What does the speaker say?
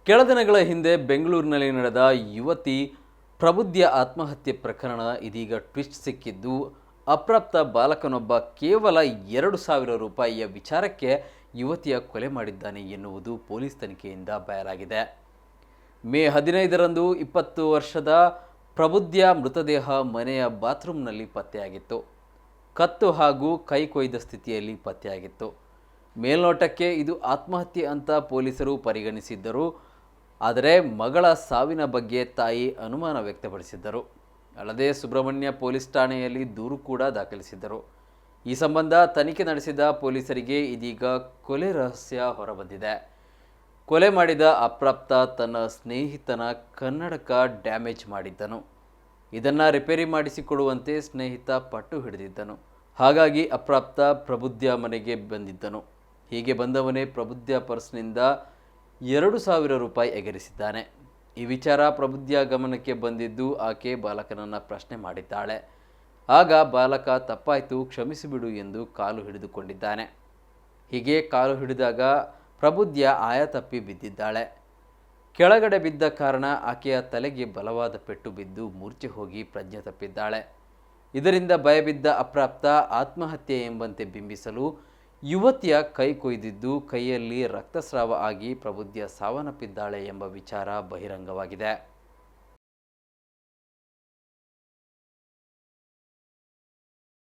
ಕೆಲ ದಿನಗಳ ಹಿಂದೆ ಬೆಂಗಳೂರಿನಲ್ಲಿ ನಡೆದ ಯುವತಿ ಪ್ರಬುದ್ಧ ಆತ್ಮಹತ್ಯೆ ಪ್ರಕರಣ ಇದೀಗ ಟ್ವಿಸ್ಟ್ ಸಿಕ್ಕಿದ್ದು, ಅಪ್ರಾಪ್ತ ಬಾಲಕನೊಬ್ಬ ಕೇವಲ 2,000 ರೂಪಾಯಿಯ ವಿಚಾರಕ್ಕೆ ಯುವತಿಯ ಕೊಲೆ ಮಾಡಿದ್ದಾನೆ ಎನ್ನುವುದು ಪೊಲೀಸ್ ತನಿಖೆಯಿಂದ ಬಯಲಾಗಿದೆ. ಮೇ 15ರಂದು 20 ವರ್ಷದ ಪ್ರಬುದ್ಧ ಮೃತದೇಹ ಮನೆಯ ಬಾತ್ರೂಮ್ನಲ್ಲಿ ಪತ್ತೆಯಾಗಿತ್ತು. ಕತ್ತು ಹಾಗೂ ಕೈ ಕೊಯ್ದ ಸ್ಥಿತಿಯಲ್ಲಿ ಪತ್ತೆಯಾಗಿತ್ತು. ಮೇಲ್ನೋಟಕ್ಕೆ ಇದು ಆತ್ಮಹತ್ಯೆ ಅಂತ ಪೊಲೀಸರು ಪರಿಗಣಿಸಿದ್ದರು. ಆದರೆ ಮಗಳ ಸಾವಿನ ಬಗ್ಗೆ ತಾಯಿ ಅನುಮಾನ ವ್ಯಕ್ತಪಡಿಸಿದ್ದರು. ಅಲ್ಲದೆ ಸುಬ್ರಹ್ಮಣ್ಯ ಪೊಲೀಸ್ ಠಾಣೆಯಲ್ಲಿ ದೂರು ಕೂಡ ದಾಖಲಿಸಿದ್ದರು. ಈ ಸಂಬಂಧ ತನಿಖೆ ನಡೆಸಿದ ಪೊಲೀಸರಿಗೆ ಇದೀಗ ಕೊಲೆ ರಹಸ್ಯ ಹೊರಬಂದಿದೆ. ಕೊಲೆ ಮಾಡಿದ ಅಪ್ರಾಪ್ತ ತನ್ನ ಸ್ನೇಹಿತನ ಕನ್ನಡಕ ಡ್ಯಾಮೇಜ್ ಮಾಡಿದ್ದನು. ಇದನ್ನು ರಿಪೇರಿ ಮಾಡಿಸಿಕೊಡುವಂತೆ ಸ್ನೇಹಿತ ಪಟ್ಟು ಹಿಡಿದಿದ್ದನು. ಹಾಗಾಗಿ ಅಪ್ರಾಪ್ತ ಪ್ರಬುದ್ಧ ಮನೆಗೆ ಬಂದಿದ್ದನು. ಹೀಗೆ ಬಂದವನೇ ಪ್ರಬುದ್ಧ ಪರ್ಸ್ನಿಂದ 2,000 ರೂಪಾಯಿ ಎಗರಿಸಿದ್ದಾನೆ. ಈ ವಿಚಾರ ಪ್ರಬುದ್ಧ ಗಮನಕ್ಕೆ ಬಂದಿದ್ದು ಆಕೆ ಬಾಲಕನನ್ನು ಪ್ರಶ್ನೆ ಮಾಡಿದ್ದಾಳೆ. ಆಗ ಬಾಲಕ ತಪ್ಪಾಯಿತು, ಕ್ಷಮಿಸಿಬಿಡು ಎಂದು ಕಾಲು ಹಿಡಿದುಕೊಂಡಿದ್ದಾನೆ. ಹೀಗೆ ಕಾಲು ಹಿಡಿದಾಗ ಪ್ರಬುದ್ಧ ಆಯತಪ್ಪಿ ಬಿದ್ದಿದ್ದಾಳೆ. ಕೆಳಗಡೆ ಬಿದ್ದ ಕಾರಣ ಆಕೆಯ ತಲೆಗೆ ಬಲವಾದ ಪೆಟ್ಟು ಬಿದ್ದು ಮೂರ್ಛೆ ಹೋಗಿ ಪ್ರಜ್ಞೆ ತಪ್ಪಿದ್ದಾಳೆ. ಇದರಿಂದ ಭಯಬಿದ್ದ ಅಪ್ರಾಪ್ತ ಆತ್ಮಹತ್ಯೆ ಎಂಬಂತೆ ಬಿಂಬಿಸಲು ಯುವತಿಯ ಕೈ ಕೊಯ್ದಿದ್ದು, ಕೈಯಲ್ಲಿ ರಕ್ತಸ್ರಾವ ಆಗಿ ಪ್ರಬುದ್ಧ ಸಾವನ್ನಪ್ಪಿದ್ದಾಳೆ ಎಂಬ ವಿಚಾರ ಬಹಿರಂಗವಾಗಿದೆ.